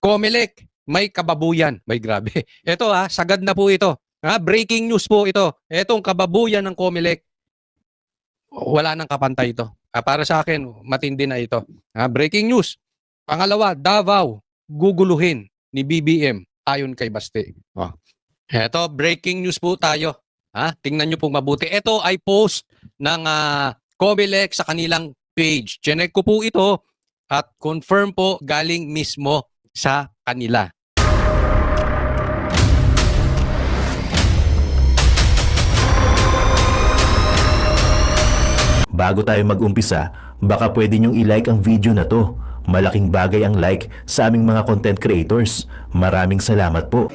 COMELEC, may kababuyan. May grabe. Ito sagad na po ito. Breaking news po ito. Itong kababuyan ng COMELEC, wala nang kapantay ito. Para sa akin, matindi na ito. Breaking news. Pangalawa, Davao, guguluhin ni BBM ayon kay Baste. Ito, breaking news po tayo. Tingnan nyo pong mabuti. Ito ay post ng COMELEC sa kanilang page. Chinek ko po ito at confirm po galing mismo sa kanila. Bago tayo mag-umpisa, baka pwede nyong i-like ang video na to. Malaking bagay ang like sa aming mga content creators. Maraming salamat po.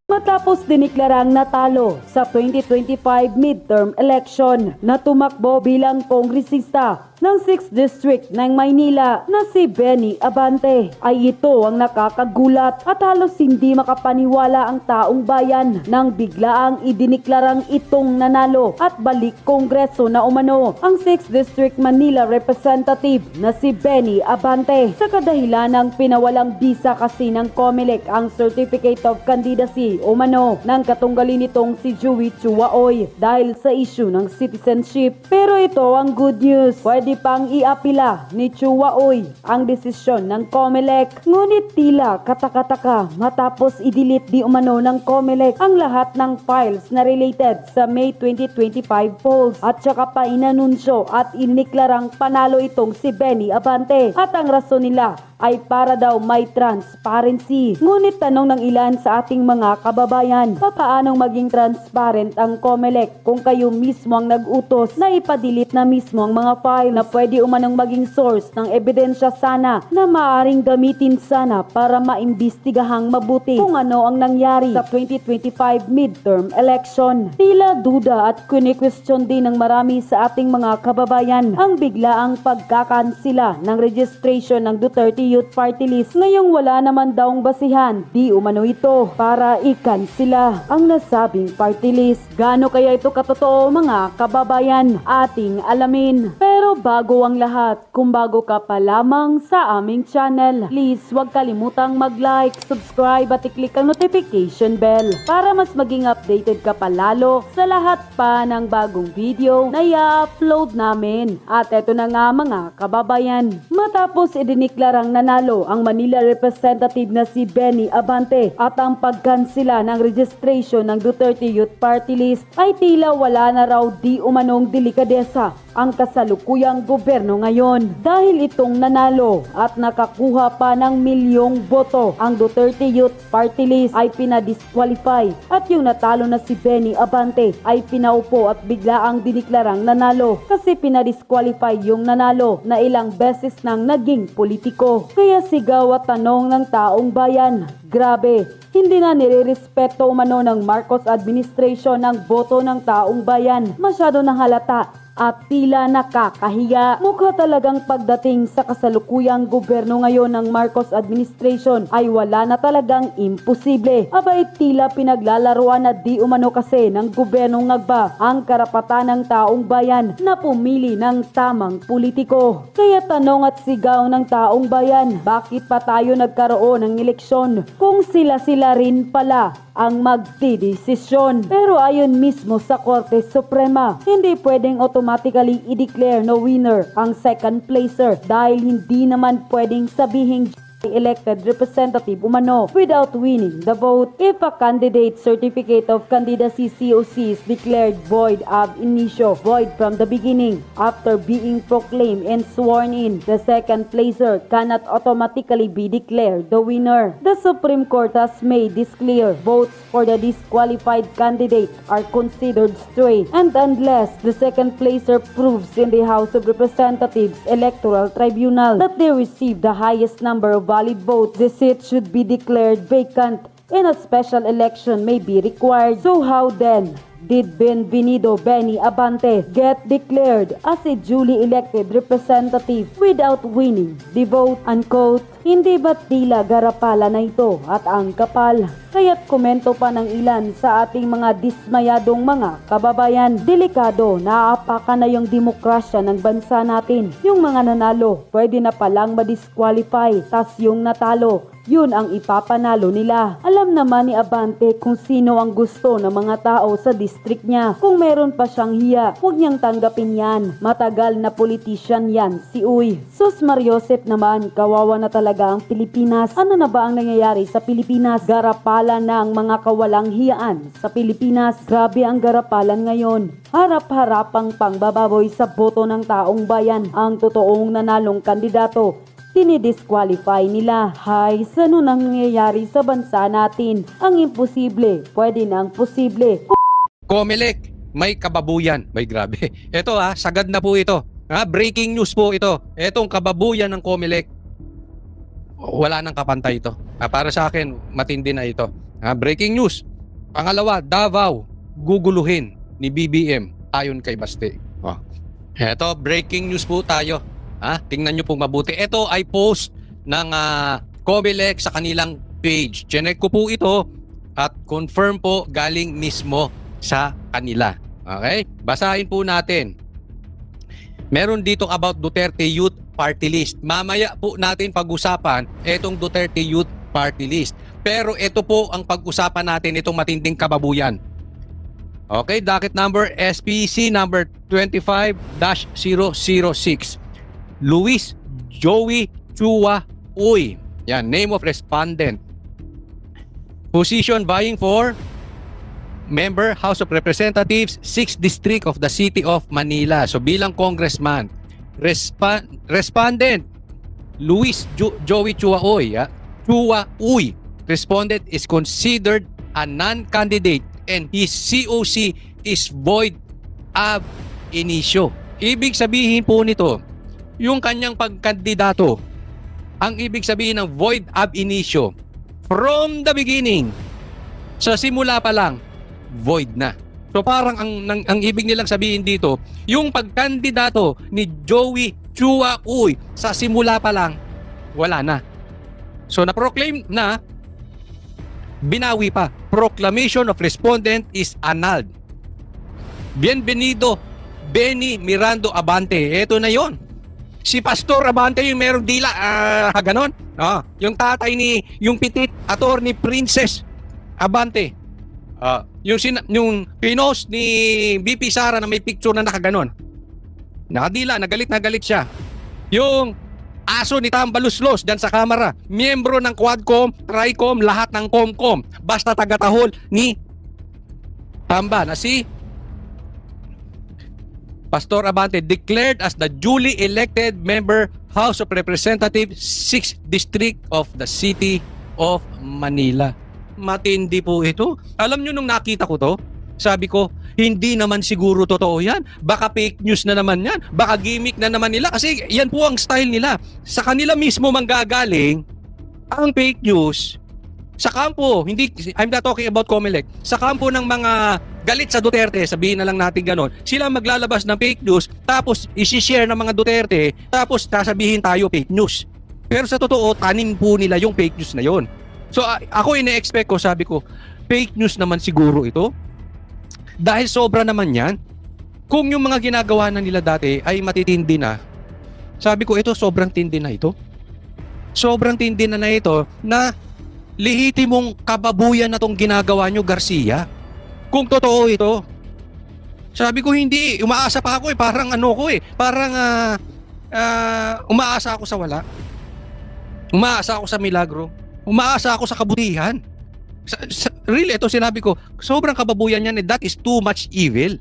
Matapos diniklarang natalo sa 2025 midterm election na tumakbo bilang kongresista ng 6th District ng Maynila na si Benny Abante, ay ito ang nakakagulat at halos hindi makapaniwala ang taong bayan nang biglaang idiniklarang itong nanalo at balik kongreso na umano ang 6th District Manila Representative na si Benny Abante sa kadahilan ng pinawalang bisa kasi ng COMELEC ang Certificate of Candidacy umano ng katunggali nitong si Joey Chuaoy dahil sa issue ng citizenship. Pero ito ang good news, pwede pang iapila ni Chuaoy ang desisyon ng COMELEC. Ngunit tila katakataka matapos i-delete di umano ng COMELEC ang lahat ng files na related sa May 2025 polls at saka pa inanunsyo at iniklarang panalo itong si Benny Abante at ang rason nila ay para daw may transparency. Ngunit tanong ng ilan sa ating mga kababayan, papaanong maging transparent ang COMELEC kung kayo mismo ang nag-utos na ipadelete na mismo ang mga file na pwede umanong maging source ng ebidensya sana na maaring gamitin sana para maimbestigahang mabuti kung ano ang nangyari sa 2025 midterm election. Tila duda at kuni-question din ng marami sa ating mga kababayan ang biglaang pagkakansila ng registration ng Duterte Youth Party List ngayong wala naman daong basihan di umano ito para ikansila ang nasabing party list. Gaano kaya ito katotoo mga kababayan? Ating alamin. Pero bago ang lahat, kung bago ka pa lamang sa aming channel, please huwag kalimutang mag-like, subscribe at i-click ang notification bell para mas maging updated ka pa lalo sa lahat pa ng bagong video na i-upload namin. At eto na nga mga kababayan, matapos idiniklarang nanalo ang Manila Representative na si Benny Abante at ang pagkansila ng registration ng Duterte Youth Party List ay tila wala na raw di umanong delikadesa ang kasalukuyang gobyerno ngayon dahil itong nanalo at nakakuha pa ng milyong boto ang Duterte Youth Party List ay pinadisqualify at yung natalo na si Benny Abante ay pinaupo at biglaang diniklarang nanalo kasi pinadisqualify yung nanalo na ilang beses nang naging politiko. Kaya sigaw at tanong ng taong bayan, grabe, hindi na nire-respeto umano ng Marcos administration ang boto ng taong bayan. Masyado nang halata at tila nakakahiya. Mukha talagang pagdating sa kasalukuyang gobyerno ngayon ng Marcos administration ay wala na talagang imposible. Abay tila pinaglalaruan na di umano kasi ng gobyernong ngagba ang karapatan ng taong bayan na pumili ng tamang politiko. Kaya tanong at sigaw ng taong bayan, bakit pa tayo nagkaroon ng eleksyon kung sila-sila rin pala ang magdidesisyon? Pero ayon mismo sa Korte Suprema, hindi pwedeng automatically i-declare no winner ang second placer dahil hindi naman pwedeng sabihing elected representative umano without winning the vote. If a candidate certificate of candidacy COC is declared void ab initio, void from the beginning, after being proclaimed and sworn in, the second placer cannot automatically be declared the winner. The Supreme Court has made this clear. Votes for the disqualified candidate are considered stray, and unless the second placer proves in the House of Representatives Electoral Tribunal that they received the highest number of valid votes, the seat should be declared vacant and a special election may be required. So how then did Benvenido Benny Abante get declared as a duly elected representative without winning the vote? Unquote. Hindi ba't tila garapala na ito at ang kapal? Kaya't komento pa ng ilan sa ating mga dismayadong mga kababayan. Delikado, naaapakan na yung demokrasya ng bansa natin. Yung mga nanalo, pwede na palang ma-disqualify. Tas yung natalo, yun ang ipapanalo nila. Alam naman ni Abante kung sino ang gusto ng mga tao sa district niya. Kung meron pa siyang hiya, huwag niyang tanggapin yan. Matagal na politician yan, si Uy. Sus Mariosep naman, kawawa na talaga ang Pilipinas. Ano na ba ang nangyayari sa Pilipinas? Garapala na ang mga kawalang hiyaan sa Pilipinas. Grabe ang garapalan ngayon. Harap-harapang pangbababoy sa boto ng taong bayan. Ang totoong nanalong kandidato, dinidisqualify nila. Hay, ano nang nangyayari sa bansa natin? Ang imposible, pwede na ang posible. Comelec, may kababuyan. May grabe. Ito sagad na po ito. Breaking news po ito. Etong kababuyan ng Comelec, wala nang kapantay ito. Para sa akin, matindi na ito. Breaking news. Pangalawa, Davao, guguluhin ni BBM ayon kay Baste. Ito, breaking news po tayo. Tingnan nyo pong mabuti. Ito ay post ng Comelec sa kanilang page. Chinek ko po ito at confirm po galing mismo sa kanila. Okay? Basahin po natin. Meron dito about Duterte Youth Party List. Mamaya po natin pag-usapan itong Duterte Youth Party List. Pero ito po ang pag-usapan natin, itong matinding kababuyan. Okay, docket number SPC number 25-006. Luis Joey Chua Uy. Yan, name of respondent. Position vying for member House of Representatives, 6th District of the City of Manila. So bilang congressman, respondent Luis Joey Chua Uy. Chua Uy. Respondent is considered a non-candidate and his COC is void ab initio. Ibig sabihin po nito, yung kanyang pagkandidato, ang ibig sabihin ng void ab initio, from the beginning, sa simula pa lang, void na. So parang ang ibig nilang sabihin dito, yung pagkandidato ni Joey Chua Uy sa simula pa lang, wala na. So na-proclaim na, binawi pa. Proclamation of respondent is annulled. Bienvenido Benny Mirando Abante. Ito na yon. Si Pastor Abante yung merong dila, ganon. Yung tatay ni, yung pitit, attorney Princess Abante. Yung pinost ni BP Sara na may picture na nakaganon. Nakadila, nagalit siya. Yung aso ni Tambaluslos dyan sa kamera, miyembro ng Quadcom, Tricom, lahat ng Comcom, basta tagatahol ni Tamba na si Pastor Abante, declared as the duly elected member House of Representatives, 6th District of the City of Manila. Matindi po ito. Alam nyo nung nakita ko to, sabi ko, hindi naman siguro totoo yan. Baka fake news na naman yan. Baka gimmick na naman nila. Kasi yan po ang style nila. Sa kanila mismo manggagaling ang fake news sa kampo. I'm not talking about Comelec. Sa kampo ng mga galit sa Duterte, sabihin na lang natin ganon, sila maglalabas ng fake news, tapos isi-share ng mga Duterte, tapos sasabihin tayo fake news. Pero sa totoo, tanim po nila yung fake news na yon. So ako ine-expect ko, sabi ko, fake news naman siguro ito. Dahil sobra naman yan. Kung yung mga ginagawa na nila dati ay matitindi na, sabi ko ito sobrang tindi na ito. Sobrang tindi na ito na lehitimong kababuyan na tong ginagawa nyo, Garcia. Kung totoo ito. Sabi ko hindi, umaasa pa ako parang parang umaasa ako sa wala. Umaasa ako sa milagro. Umaasa ako sa kabutihan. Really, ito sinabi ko, sobrang kababuyan yan, that is too much evil.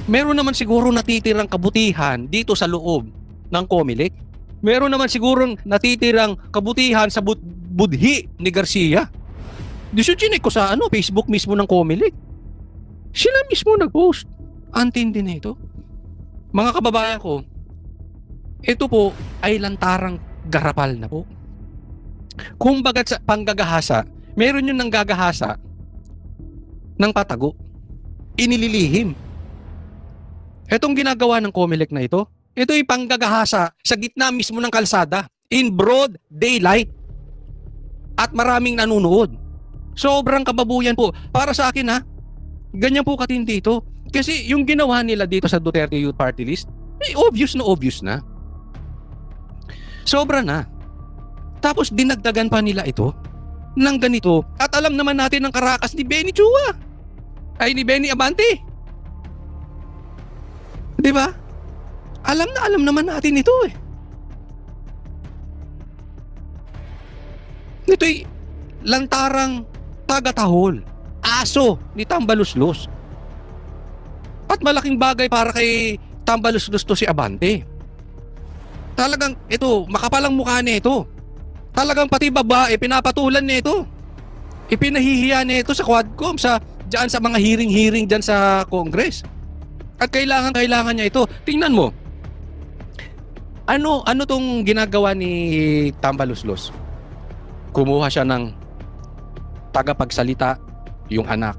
Meron naman siguro natitirang kabutihan dito sa loob ng Comelec. Meron naman siguro natitirang kabutihan sa budhi ni Garcia. Disuchinik ko sa Facebook mismo ng Comelec. Sila mismo nag-post. Antindi na ito. Mga kababayan ko, ito po ay lantarang garapal na po. Kung bagat sa panggagahasa, meron yung nanggagahasa ng patago. Inililihim. Itong ginagawa ng Comelec na ito, ito ay panggagahasa sa gitna mismo ng kalsada. in broad daylight. At maraming nanonood. Sobrang kababuyan po. Para sa akin ha, ganyan po katindi ito. Kasi yung ginawa nila dito sa Duterte Youth Party List, obvious na. Sobra na. Tapos dinagdagan pa nila ito ng ganito. At alam naman natin ang karakas ni Benny Chua. Ay, ni Benny Abante. Di ba? Alam naman natin ito eh. Ito'y lantarang taga-tahol, aso ni Tambaluslos. At malaking bagay para kay Tambaluslos to si Abante. Talagang ito, makapalang mukha na ito. Talagang pati babae, pinapatulan na ito. Ipinahihiya na ito sa Quadcom, diyan sa mga hearing diyan sa Congress. At kailangan niya ito. Tingnan mo. Ano tong ginagawa ni Tambaluslos? Kumuha siya ng tagapagsalita, yung anak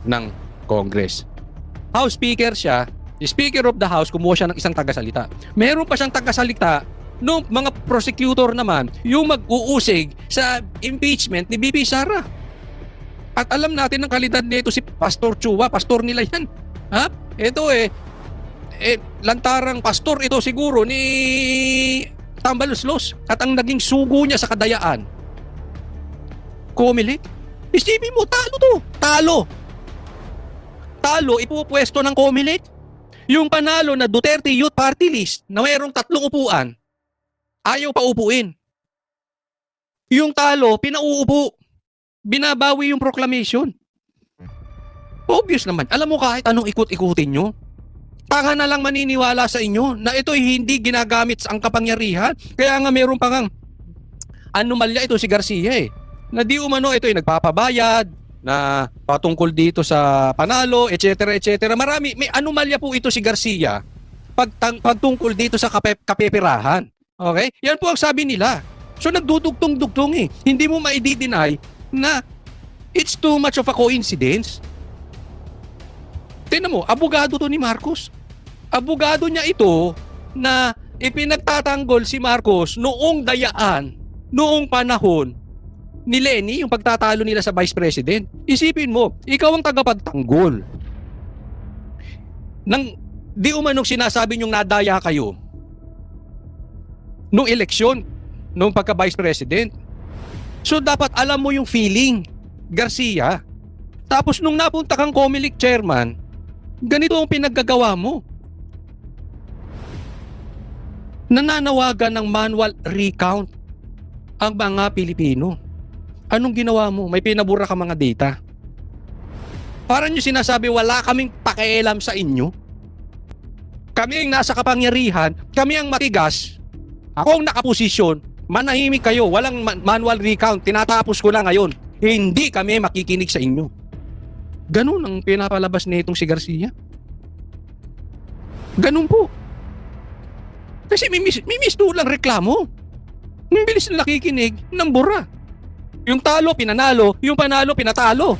ng Congress. House Speaker siya, Speaker of the House, kumuha siya ng isang tagasalita. Meron pa siyang tagasalita nung mga prosecutor naman, yung mag-uusig sa impeachment ni BP Sara. At alam natin ang kalidad nito si Pastor Chua, pastor nila yan. Ha? Ito lantarang pastor ito siguro ni Tambaluslos. At ang naging sugo niya sa kadayaan, Comelec. Isipin mo, talo to. Talo, ipupwesto ng Comelec. Yung panalo na Duterte Youth Party List na mayroong 3 upuan, ayaw pa upuin. Yung talo, pinauupo. Binabawi yung proclamation. Obvious naman. Alam mo, kahit anong ikot-ikutin nyo, tanga na lang maniniwala sa inyo na ito'y hindi ginagamit ang kapangyarihan. Kaya nga meron pa ngang anomalya ito si Garcia eh. Na di umano ito'y nagpapabayad, na patungkol dito sa panalo, etc. Marami, may anomalya po ito si Garcia pagtungkol dito sa kapeperahan. Okay? Yan po ang sabi nila. So nagdudugtong-dugtong eh. Hindi mo ma-deny na it's too much of a coincidence. Tingnan mo, abogado to ni Marcos. Abogado niya ito na ipinagtatanggol si Marcos noong dayaan, noong panahon ni Lenny, yung pagtatalo nila sa Vice President. Isipin mo, ikaw ang tagapagtanggol. Nang di umanong sinasabi niyong nadaya kayo nung eleksyon, nung pagka-Vice President. So dapat alam mo yung feeling, Garcia. Tapos nung napunta kang Comelec chairman, ganito ang pinaggagawa mo. Nananawagan ng manual recount ang mga Pilipino. Anong ginawa mo? May pinabura ka mga data. Parang nyo sinasabi, wala kaming pakialam sa inyo. Kami ang nasa kapangyarihan, kami ang matigas. Ako ang nakaposisyon, manahimik kayo, walang manual recount, tinatapos ko na ngayon. Hindi kami makikinig sa inyo. Ganun ang pinapalabas nitong si Garcia. Ganun po. Kasi may mistulang reklamo. Ang bilis na nakikinig ng bura. Yung talo, pinanalo. Yung panalo, pinatalo.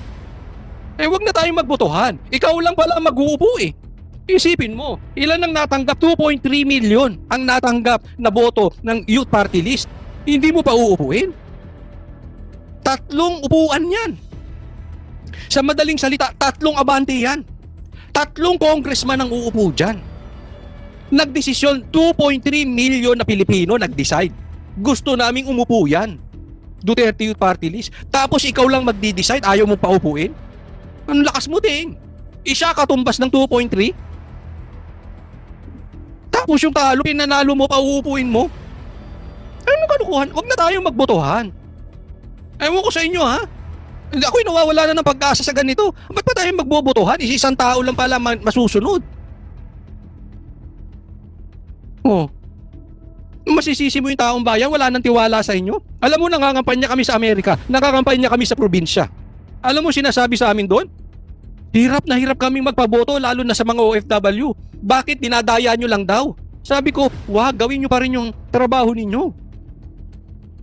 Eh wag na tayong magbotohan. Ikaw lang pala mag-uupo eh. Isipin mo, ilan ang natanggap? 2.3 million ang natanggap na boto ng Youth Party List. Hindi mo pa uupuin? 3 upuan yan. Sa madaling salita, 3 abante yan. 3 congressman ang uupo dyan. Nagdesisyon, 2.3 million na Pilipino nag-decide. Gusto naming umupo yan. Duterte Youth Party List. Tapos ikaw lang magdi-decide, ayaw mo pa upuin? Ang lakas mo din. Isa katumbas ng 2.3. Tapos yung talo, pinanalo mo pa uupuin mo? Ano kalukuhan? Huwag na tayong magbotohan. Ewan ko sa inyo ha. Ako'y nawawala na ng pag-asa sa ganito. Ba't pa tayong magbobotohan? Isang tao lang pala masusunod. Oh. Masisisi mo yung taong bayan, wala nang tiwala sa inyo. Alam mo, nangangampanya kami sa Amerika, nangangampanya kami sa probinsya. Alam mo sinasabi sa amin doon? Hirap na hirap kaming magpaboto, lalo na sa mga OFW. Bakit dinadaya nyo lang daw? Sabi ko, wag, gawin nyo pa rin yung trabaho ninyo.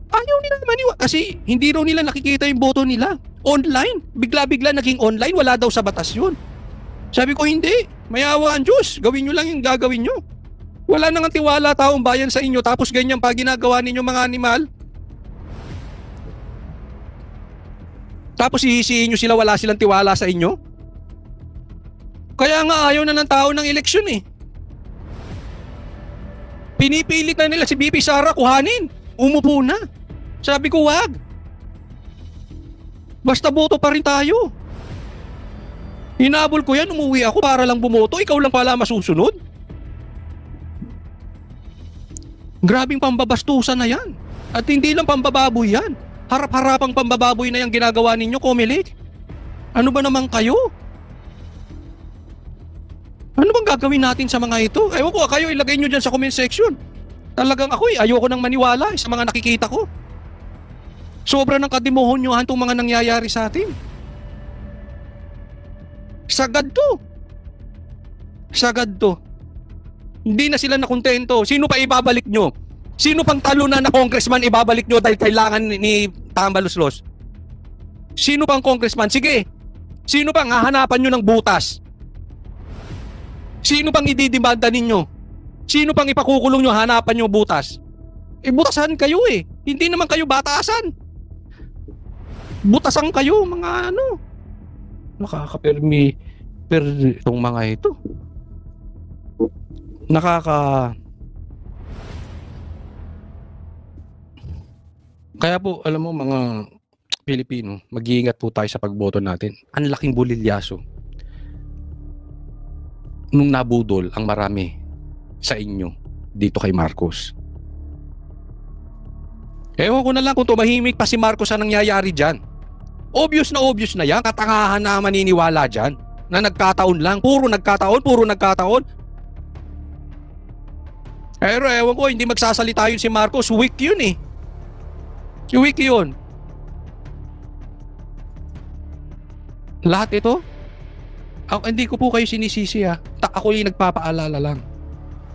Ayaw nila maniwala kasi hindi raw nila nakikita yung boto nila. Online, bigla-bigla naging online, wala daw sa batas yun. Sabi ko, hindi, mayawa ang Diyos, gawin nyo lang yung gagawin nyo. Wala nang tiwala taong bayan sa inyo tapos ganyan pa ginagawa ninyo mga animal. Tapos ihisiin nyo sila wala silang tiwala sa inyo. Kaya nga ayaw na ng tao ng eleksyon eh. Pinipilit na nila si BP Sara kuhanin. Umupo na. Sabi ko wag. Basta boto pa rin tayo. Hinabol ko yan, umuwi ako para lang bumoto. Ikaw lang pala masusunod. Grabing pambabastusan na yan. At hindi lang pambababoy yan. Harap-harapang pambababoy na yung ginagawa ninyo, Comelec. Ano ba naman kayo? Ano bang gagawin natin sa mga ito? Ewan ko, kayo ilagay nyo dyan sa comment section. Talagang ako ayoko nang maniwala sa mga nakikita ko. Sobra ng kadimonyohan itong mga nangyayari sa atin. Sagad to. Sagad to. Hindi na sila nakontento. Sino pa ibabalik nyo? Sino pang talunan na congressman ibabalik nyo dahil kailangan ni Tambaluslos? Sino pang congressman? Sige. Sino pang hahanapan nyo ng butas? Sino pang ididimanda ninyo? Sino pang ipakukulong nyo hanapan nyo butas? Butasan kayo eh. Hindi naman kayo batasan. Butasan kayo mga ano. Itong mga ito. Kaya po, alam mo mga Pilipino, mag-iingat po tayo sa pagboto natin. Ang laking bulilyaso. Nung nabudol ang marami sa inyo dito kay Marcos. Ewan ko na lang kung tumahimik pa si Marcos ang nangyayari dyan. Obvious na yan. Katangahan na maniniwala dyan. Na nagkataon lang. Puro nagkataon. Pero ewan ko, hindi magsasalita yun si Marcos. Weak yun eh. Weak yun. Lahat ito, hindi ko po kayo sinisisi ha. Ako yung nagpapaalala lang.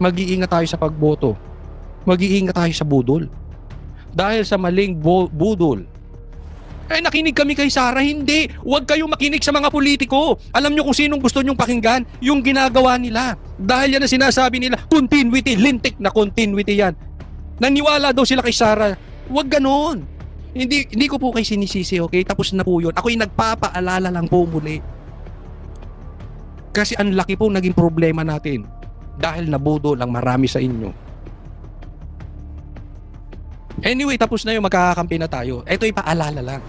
Mag-iingat tayo sa pagboto. Mag-iingat tayo sa budol. Dahil sa maling budol. Nakinig kami kay Sara, hindi. Huwag kayong makinig sa mga politiko. Alam nyo kung sinong gusto nyong pakinggan? Yung ginagawa nila. Dahil yan ang sinasabi nila, continuity, lintik na continuity yan. Naniwala daw sila kay Sara. Huwag ganon. Hindi ko po kayo sinisisi, okay? Tapos na po yun. Ako yung nagpapaalala lang po muli. Kasi ang laki po naging problema natin. Dahil nabudol ang marami sa inyo. Anyway, tapos na yun, magkakakampi na tayo. Ito ipaalala lang.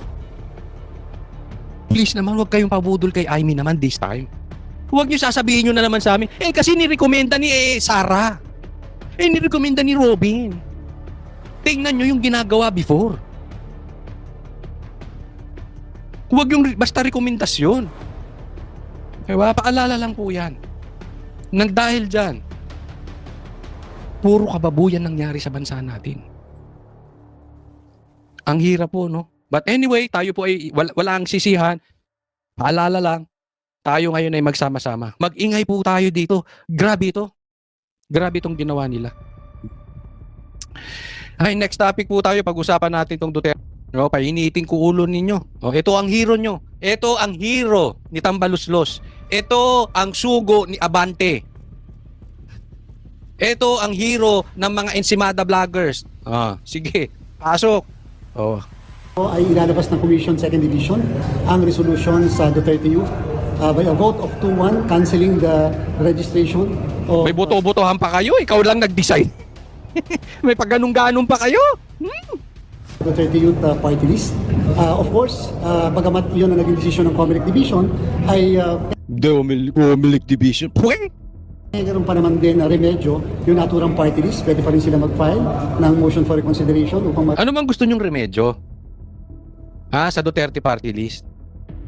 Please naman, huwag kayong pabudol kay Amy naman this time. Huwag nyo sasabihin nyo na naman sa amin, kasi nirekomenda ni Sara. Nirekomenda ni Robin. Tingnan nyo yung ginagawa before. Huwag yung basta rekomendasyon. Diba? Paalala lang po yan. Nang dahil dyan, puro kababuyan nangyari sa bansa natin. Ang hirap po, no? But anyway, tayo po ay walang sisihan. Paalala lang, tayo ngayon ay magsama-sama. Mag-ingay po tayo dito. Grabe ito. Grabe itong ginawa nila. Ay, next topic po tayo. Pag-usapan natin itong Duterte. No, painitin ko ulo ninyo. Ito ang hero nyo. Ito ang hero ni Tambaluslos. Ito ang sugo ni Abante. Ito ang hero ng mga Ensimada vloggers. Sige, pasok. Ay ilalabas ng Commission 2nd Division ang resolution sa Duterte Youth by a vote of 2-1 canceling the registration of... May boto-botohan pa kayo. Ikaw lang nag-decide. May pagganong-ganong pa kayo. Duterte Youth Party List. Of course, bagamat yun ang naging desisyon ng Comelec Division, ay Comelec Division. meron pa naman din na remedyo yung naturang party list. Pwede pa rin sila mag-file ng motion for reconsideration upang Ano man gusto nyong remedyo? Sa Duterte Party List?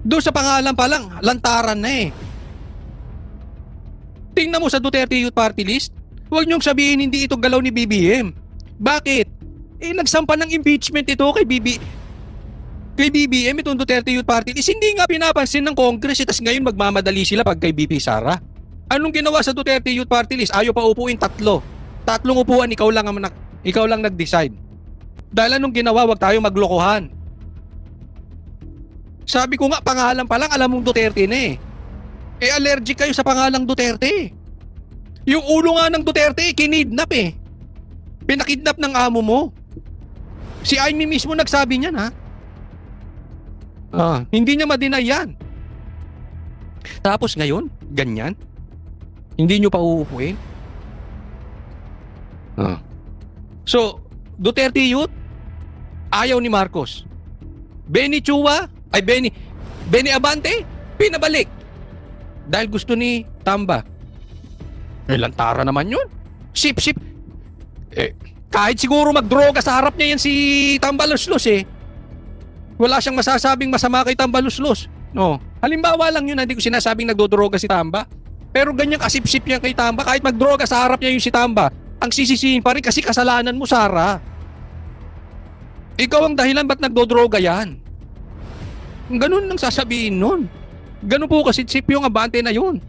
Doon sa pangalan pa lang, lantaran na eh. Tingnan mo sa Duterte Youth Party List, huwag nyong sabihin hindi ito galaw ni BBM. Bakit? Nagsampa ng impeachment ito kay BBM, itong Duterte Youth Party List. Hindi nga pinapansin ng Congress, tas ngayon magmamadali sila pag kay BP Sara. Anong ginawa sa Duterte Youth Party List? Ayaw pa upuin 3. 3 upuan, ikaw lang nag-decide. Dahil anong ginawa, wag tayo maglokohan. Sabi ko nga, pangalan pa lang, alam mong Duterte na eh. Allergic kayo sa pangalang Duterte. Yung ulo nga ng Duterte, kinidnap eh. Pinakidnap ng amo mo. Si Amy mismo nagsabi niyan, ha? Hindi niya ma-deny yan. Tapos ngayon, ganyan. Hindi nyo pa uupuin. So, Duterte Youth, ayaw ni Marcos. Benny Abante, pinabalik. Dahil gusto ni Tamba. Lantara naman yun. Sip. Kahit siguro magdroga sa harap niya yan si Tamba Luslos eh. Wala siyang masasabing masama kay Tamba Luslos. No. Halimbawa lang yun, hindi ko sinasabing nagdodroga si Tamba. Pero ganyan kasip-sip niya kay Tamba, kahit magdroga sa harap niya yung si Tamba, ang sisisihin pa rin kasi kasalanan mo, Sara. Ikaw ang dahilan ba't nagdodroga yan? Ganun ang sasabihin nun. Ganun po kasi sip yung Abante na yun.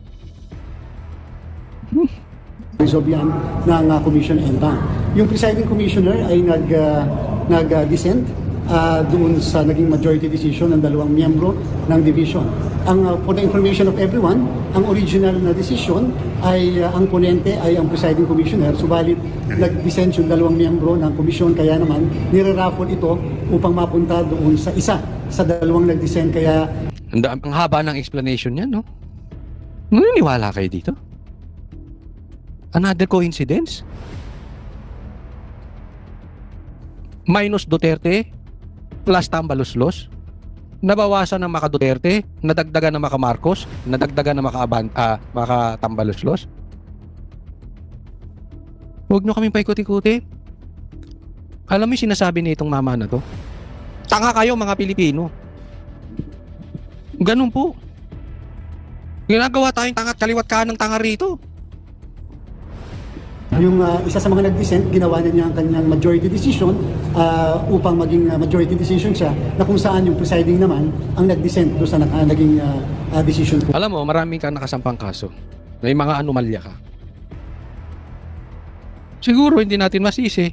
Resolve yan ng Commission ENTA. Yung presiding commissioner ay nag-dissent doon sa naging majority decision ng dalawang miyembro ng division. For the information of everyone, ang original na decision ay ang ponente ay ang presiding commissioner, subalit nag-dissent yung dalawang miyembro ng komisyon, kaya naman nire-raffle ito upang mapunta doon sa isa sa dalawang nag-dissent. Kaya Ang haba ng explanation niya, no? Naniniwala kayo dito? Another coincidence? Minus Duterte plus Tamba Luslos, nabawasan ng Maka Duterte, nadagdagan ng Maka Marcos, nadagdagan ng Maka Tamba Luslos. Huwag nyo kaming paikot-ikuti. Alam mo yung sinasabi nitong mama na to? Tanga kayo mga Pilipino. Ganun po. Ginagawa tayong tanga at kaliwat kanang tanga rito. yung isa sa mga nag-dissent, ginawa na niya ang kanyang majority decision upang maging majority decision siya, na kung saan yung presiding naman ang nag-dissent doon sa naging decision po. Alam mo, marami kang nakasampang kaso. May mga anomalya ka. Siguro hindi natin masisi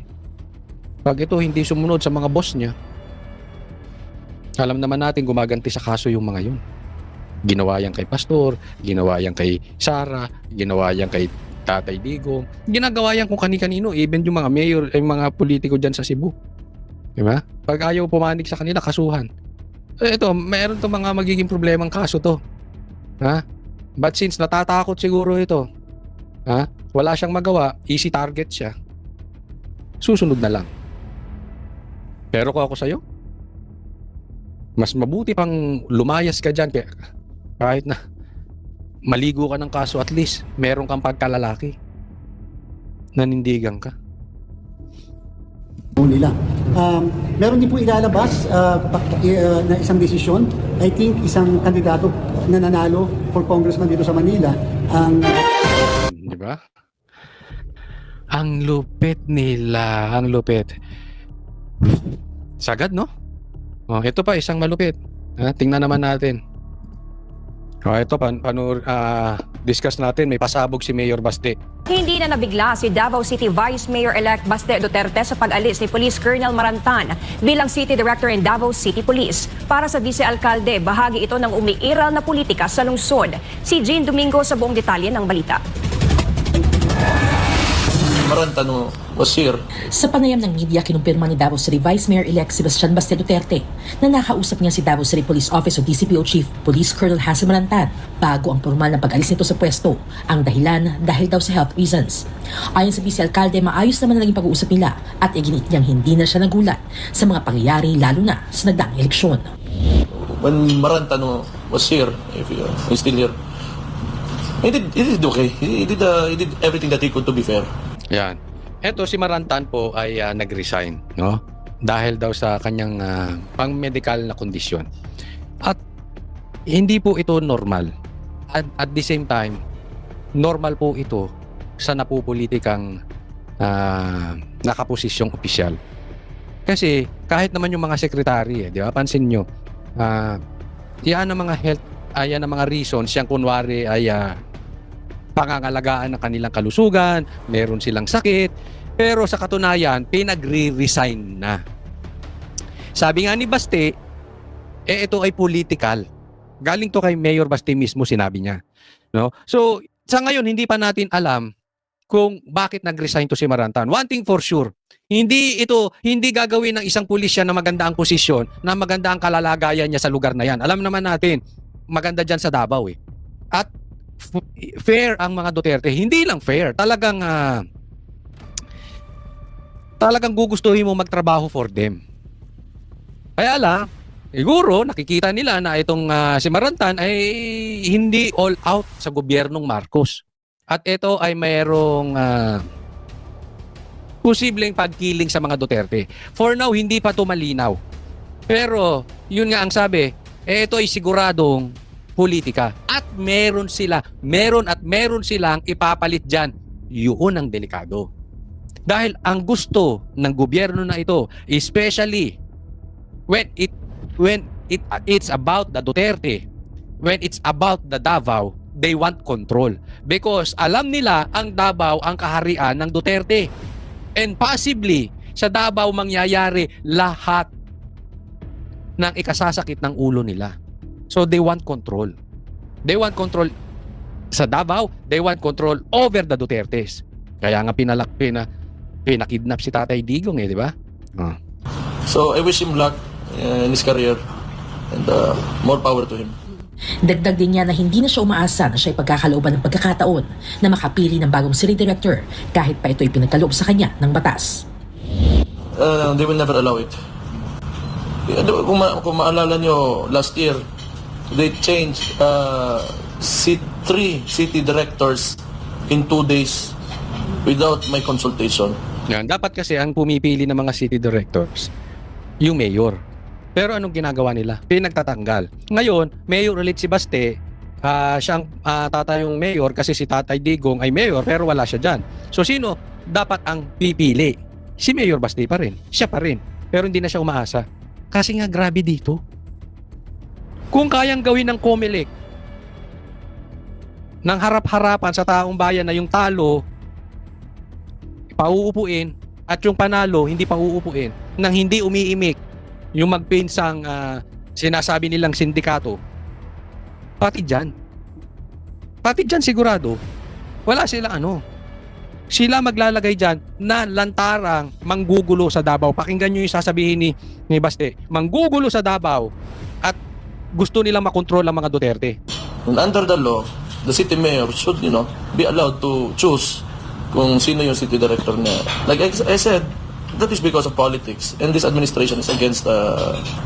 pag ito hindi sumunod sa mga boss niya. Alam naman natin gumaganti sa kaso yung mga yun. Ginawa yan kay Pastor, ginawa yan kay Sara, ginawa yan kay Tatay Digong, ginagawa yan kung kani-kanino, even yung mga mayor, yung mga politiko dyan sa Cebu. Diba? Pag ayaw pumanig sa kanila, kasuhan. Ito, mayroon to mga magiging problemang kaso to. Ha? But since natatakot siguro ito, ha? Wala siyang magawa, easy target siya. Susunod na lang. Pero kung ako sa'yo, mas mabuti pang lumayas ka dyan kahit na maligo ka ng kaso, at least meron kang pagkalalaki. Nanindigan ka. Nila. Meron din po ilalabas na isang desisyon. I think isang kandidato na nanalo for congressman dito sa Manila ang Di ba? Ang lupit nila, ang lupit. Sagad, no? Oh, ito pa isang malupit. Tingnan naman natin. Ito discuss natin, may pasabog si Mayor Baste. Hindi na nabigla si Davao City Vice Mayor-elect Baste Duterte sa pag-alis ni Police Colonel Marantan bilang City Director in Davao City Police. Para sa Vice-Alcalde, bahagi ito ng umiiral na politika sa lungsod. Si Jean Domingo sa buong detalye ng balita. Marantan was here. Sa panayam ng media, kinumpirma ni Davao City Vice Mayor-elect Sebastian Baste Duterte na nakausap niya si Davao City Police Office o DCPO Chief Police Colonel Hazel Marantan bago ang formal na pag-alis nito sa pwesto. Ang dahilan dahil daw sa health reasons. Ayon sa Vice-Alcalde, maayos naman na naging pag-uusap nila at iginit niyang hindi na siya nagulat sa mga pangyayari lalo na sa nagdaang eleksyon. When Marantan was here, if he's still here, he did okay. He did everything that he could, to be fair. Yan. Eto si Marantan po ay nag-resign, no? Dahil daw sa kanyang pang-medical na kondisyon. At hindi po ito normal. At the same time, normal po ito sa napupulitikang nakaposisyong opisyal. Kasi kahit naman yung mga sekretary, di ba? Pansin nyo, yan ang mga health, yan ang mga reasons, yung kunwari ay pangangalagaan ng kanilang kalusugan, meron silang sakit, pero sa katunayan, pinagre-resign na. Sabi nga ni Baste, ito ay political. Galing to kay Mayor Baste mismo, sinabi niya. No? So, sa ngayon, hindi pa natin alam kung bakit nag-resign to si Marantan. One thing for sure, hindi gagawin ng isang pulisya na maganda ang posisyon, na maganda ang kalalagayan niya sa lugar na yan. Alam naman natin, maganda dyan sa Davao eh. At fair ang mga Duterte. Hindi lang fair, talagang gugustuhin mo magtrabaho for them. Kaya lang, siguro nakikita nila na itong si Marantan ay hindi all out sa gobyernong Marcos. At ito ay mayroong posibleng pagkiling sa mga Duterte. For now, hindi pa ito malinaw. Pero, yun nga ang sabi, ito ay siguradong politika. At meron silang ipapalit dyan. Yun ang delikado. Dahil ang gusto ng gobyerno na ito, especially when it's about the Duterte, when it's about the Davao, they want control. Because alam nila ang Davao ang kaharian ng Duterte. And possibly, sa Davao mangyayari lahat ng ikasasakit ng ulo nila. So they want control. They want control sa Davao, they want control over the Dutertes. Kaya nga pinakidnap si Tatay Digong di ba? So I wish him luck in his career and more power to him. Dagdag din niya na hindi na siya umaasa na siya ay pagkakalooban ng pagkakataon na makapili ng bagong city director kahit pa ito ay pinagkaloob sa kanya ng batas. They will never allow it. Kung maalala nyo, last year, they changed 3 city directors in 2 days without my consultation. Yan. Dapat kasi ang pumipili ng mga city directors, yung mayor. Pero anong ginagawa nila? Pinagtatanggal. Ngayon, mayor ulit si Baste, siyang tatayong mayor kasi si Tatay Digong ay mayor pero wala siya dyan. So sino dapat ang pipili? Si Mayor Baste pa rin. Siya pa rin. Pero hindi na siya umaasa. Kasi nga grabe dito. Kung kayang gawin ng COMELEC ng harap-harapan sa taong bayan na yung talo pauupuin at yung panalo hindi pauupuin nang hindi umiimik yung magpinsang sinasabi nilang sindikato, pati dyan sigurado wala sila sila maglalagay dyan na lantarang manggugulo sa Davao. Pakinggan nyo yung sasabihin ni Baste, manggugulo sa Davao at gusto nilang makontrol ang mga Duterte. And under the law, the city mayor should, be allowed to choose kung sino yung city director niya. Like I said, that is because of politics. And this administration is against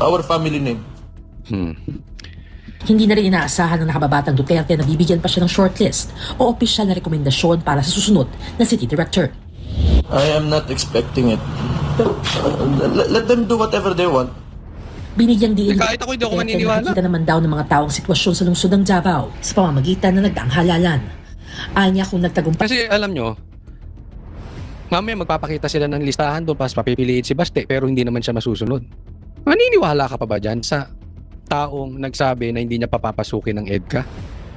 our family name. Hindi na rin inaasahan ng nakababatang Duterte na bibigyan pa siya ng shortlist o opisyal na rekomendasyon para sa susunod na city director. I am not expecting it. Let them do whatever they want. Binigyang diin Kahit ako hindi ako maniniwala. nakikita naman daw ng mga taong sitwasyon sa lungsod ng Davao sa pamamagitan na nagdaang halalan. Anya kung nagtagumpay Kasi alam nyo, mamaya magpapakita sila ng listahan doon pas papipiliin si Baste pero hindi naman siya masusunod. Maniniwala ka pa ba dyan sa taong nagsabi na hindi niya papapasukin ng EDCA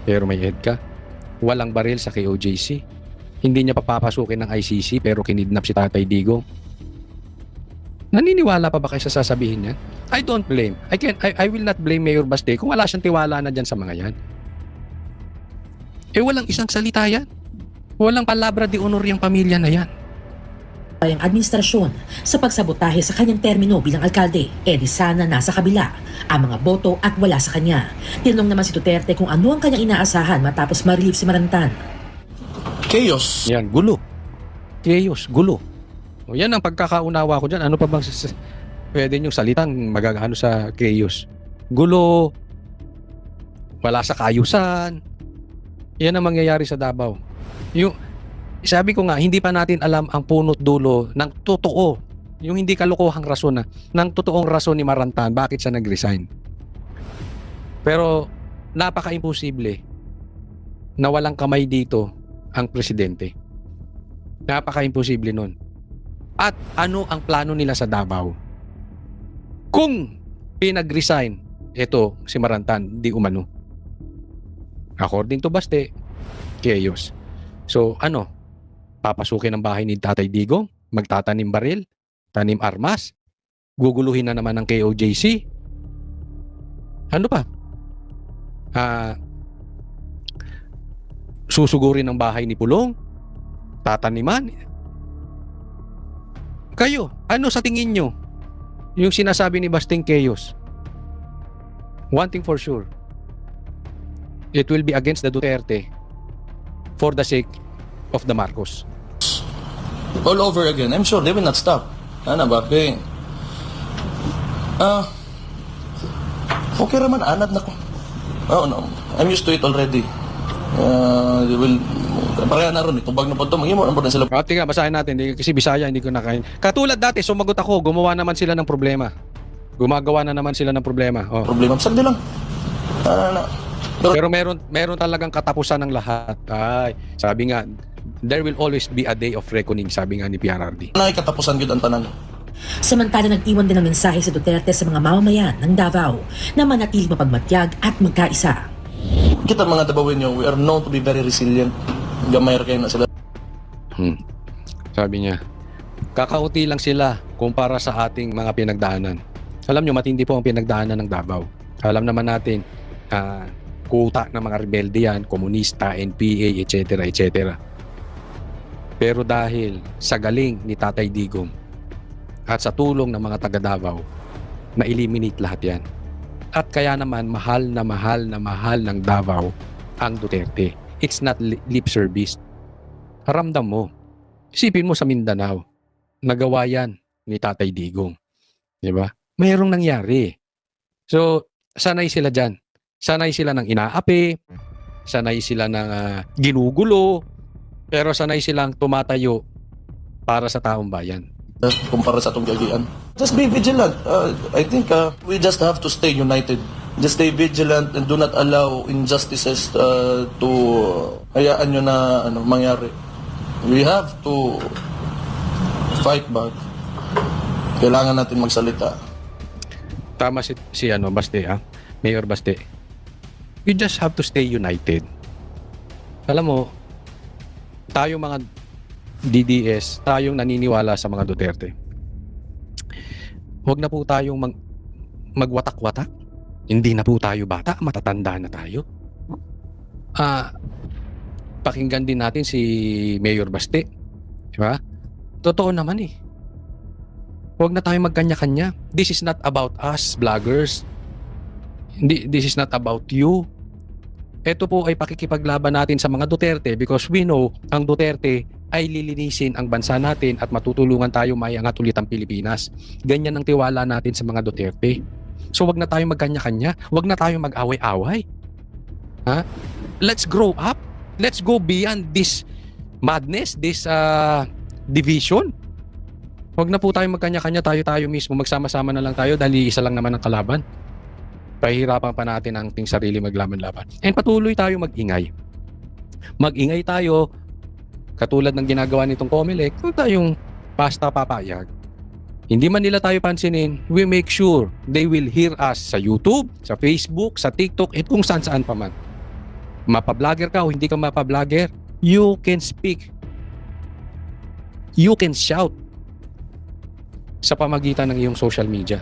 pero may EDCA? Walang baril sa KOJC. Hindi niya papapasukin ng ICC pero kinidnap si Tatay Digong. Naniniwala pa ba kayo sa sasabihin niya? I don't blame. I will not blame Mayor Baste kung wala siyang tiwala na dyan sa mga yan. Walang isang salita yan. Walang palabra de honor yung pamilya na yan. ang administrasyon sa pagsabotahe sa kanyang termino bilang alkalde, di sana nasa kabila ang mga boto at wala sa kanya. Tinanong naman si Duterte kung ano ang kanyang inaasahan matapos ma-relieve si Marantan. Chaos. Yan, gulo. Chaos, gulo. O yan ang pagkakaunawa ko dyan. Ano pa bang pwede niyong salitang magagano sa chaos? Gulo. Wala sa kayusan. Yan ang mangyayari sa Davao. Sabi ko nga, hindi pa natin alam ang punot dulo ng totoo. Yung hindi kalokohang rason ng totoong rason ni Marantan bakit siya nag-resign. Pero napaka-imposible na walang kamay dito ang presidente. Napaka-imposible nun. At ano ang plano nila sa Davao? Kung pinag-resign ito si Marantan, di umano. According to Baste, chaos. So ano? Papasukin ang bahay ni Tatay Digong, magtatanim baril, tanim armas, guguluhin na naman ng KOJC. Ano pa? Susugurin ang bahay ni Pulong, tataniman. Kayo, ano sa tingin nyo yung sinasabi ni Basting Queos? One thing for sure, it will be against the Duterte for the sake of the Marcos. All over again. I'm sure they will not stop. Ano ba? Okay. Okay raman, anad na ko. Oh, no. I'm used to it already. They will, pareha na ron, itubag na po ito, mag-imo na po na sila. Tingnan, basahin natin, kasi Bisaya hindi ko nakain. Katulad dati, sumagot ako, gumawa naman sila ng problema. Gumagawa na naman sila ng problema. Oh. Problema, sagdi lang. Pero meron talagang katapusan ng lahat. Ay, sabi nga, there will always be a day of reckoning, sabi nga ni PRRD. Nakikatapusan yun ang tanan. Samantala nag-iwan din ng mensahe si Duterte sa mga mamamayan ng Davao na manatiling mapagmatyag at magkaisa. Kita mga Davawin nyo, we are known to be very resilient. Gamay kayo na sila. Sabi niya, kakauti lang sila kumpara sa ating mga pinagdaanan. Alam nyo, matindi po ang pinagdaanan ng Davao. Alam naman natin, kuta ng mga rebelde yan, komunista, NPA, etc. etc. Pero dahil sa galing ni Tatay Digong at sa tulong ng mga taga Davao, na-eliminate lahat yan. At kaya naman mahal ng Davao ang Duterte. It's not lip service. Ramdam mo. Isipin mo sa Mindanao, nagawa yan ni Tatay Digong. Di ba? Mayroong nangyari. So, sanay sila dyan. Sanay sila ng inaapi, sanay sila ng ginugulo, pero sanay silang tumatayo para sa taong bayan. Kumpara sa itong gagian. Just be vigilant. I think we just have to stay united. Just stay vigilant and do not allow injustices to hayaan nyo na mangyari. We have to fight back. Kailangan natin magsalita. Tama si Baste, Mayor Baste. You just have to stay united. Alam mo, tayo mga DDS, tayong naniniwala sa mga Duterte. Huwag na po tayong magwatak-watak. Hindi na po tayo bata, matatanda na tayo. Pakinggan din natin si Mayor Baste. Di ba? Totoo naman eh. Huwag na tayong magkanya-kanya. This is not about us, vloggers. This is not about you. Ito po ay pakikipaglaban natin sa mga Duterte because we know ang Duterte ay lilinisin ang bansa natin at matutulungan tayo maiangat ulit ang Pilipinas. Ganyan ang tiwala natin sa mga Duterte. So wag na tayong magkanya-kanya, wag na tayong mag-away-away. Let's grow up. Let's go beyond this madness, this division. Wag na po tayong magkanya-kanya, tayo mismo magsama-sama na lang tayo dahil isa lang naman ang kalaban. Pahihirapan pa natin ang ating sarili maglaban-laban. And patuloy tayo mag-ingay. Mag-ingay tayo katulad ng ginagawa nitong Comelec, kung tayong basta papayag. Hindi man nila tayo pansinin, we make sure they will hear us sa YouTube, sa Facebook, sa TikTok, at kung saan-saan pa man. Mapablogger ka o hindi ka mapablogger, you can speak. You can shout sa pamagitan ng iyong social media.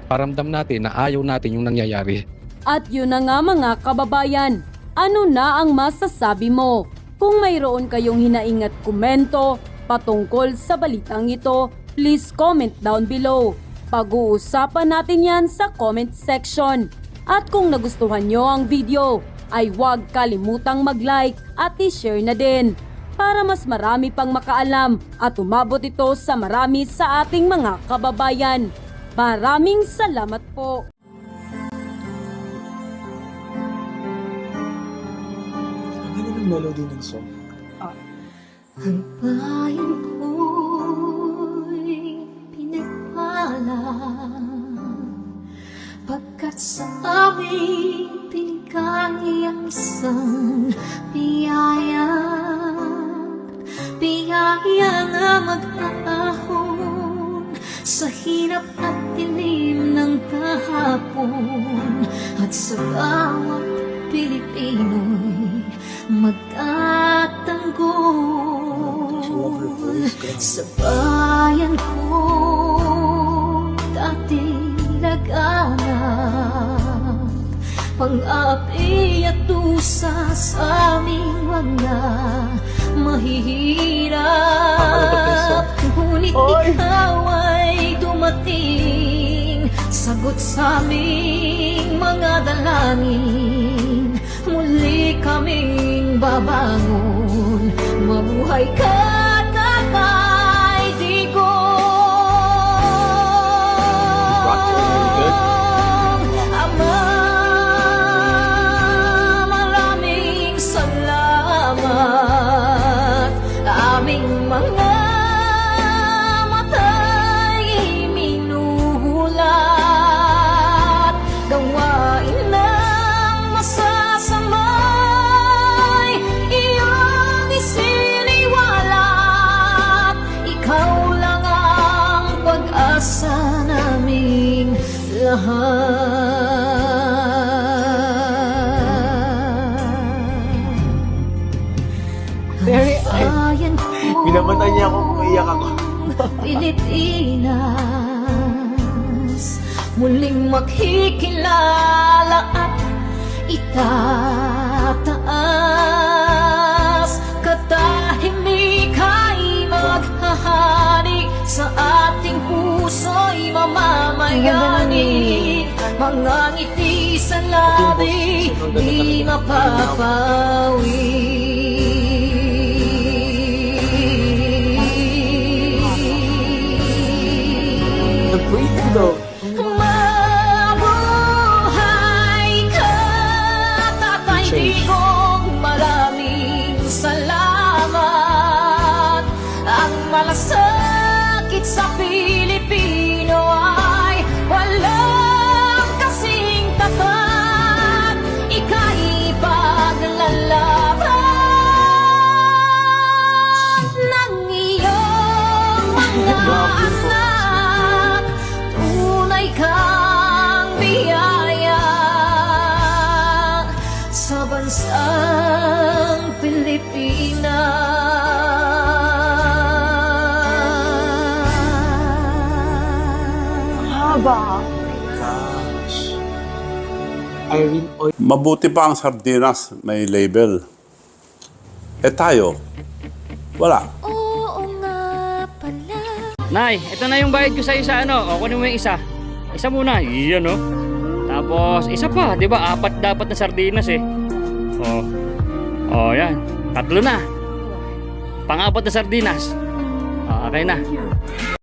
Paramdam natin na ayaw natin yung nangyayari. At yun na nga mga kababayan, ano na ang masasabi mo? Kung mayroon kayong hinaing at komento patungkol sa balitang ito, please comment down below. Pag-uusapan natin yan sa comment section. At kung nagustuhan nyo ang video, ay huwag kalimutang mag-like at i-share na din para mas marami pang makaalam at umabot ito sa marami sa ating mga kababayan. Maraming salamat po. Melody ng song. Ang bayan ko'y pinagpala pagkat sa aming pinigay ang isang biyaya na mag-aahon sa hirap at dilim ng kahapon at sa bawat Pilipino'y magtatanggol sa bayan ko dating laganap pang-api at dusa sa aming mga mahihirap. Ngunit ikaw ay dumating, sagot sa aming mga dalangin. Muli kaming babangon, mabuhay ka na kay Digong. Ama, maraming salamat. Aming mga mata'y minuhulat, gawain ng masasamay iyong isiniwalat. Ikaw lang ang pag-asa naming lahat. Very Bayan ko, Binamatay niya ako kung iyak ako. Pilipinas, muling makikilala at itataas. Katahimik ay maghahari, sa ating puso'y mamamayani. Mga ngiti sa labi, di mapapawi. Nag-breathing daw. Mabuhay ka, Tatay Digong, maraming salamat. Ang malasakit sa Pilipino ay walang kasing tapat. Ika'y paglalaban ng iyong mga anak. Tunay kang biyaya sa bansang Pilipinas. Haba. Gosh. Irene Oy. Mabuti pa ang sardinas, may label. Eh tayo, wala. Oo nga pala. Nay, ito na yung bayad ko sa isa, ano? O, kunin mo yung isa. Isa muna, iyan, no? Tapos, isa pa, di ba? 4 dapat na sardinas, eh. O, yan. 3 na. Pang-4 na sardinas. O, okay na.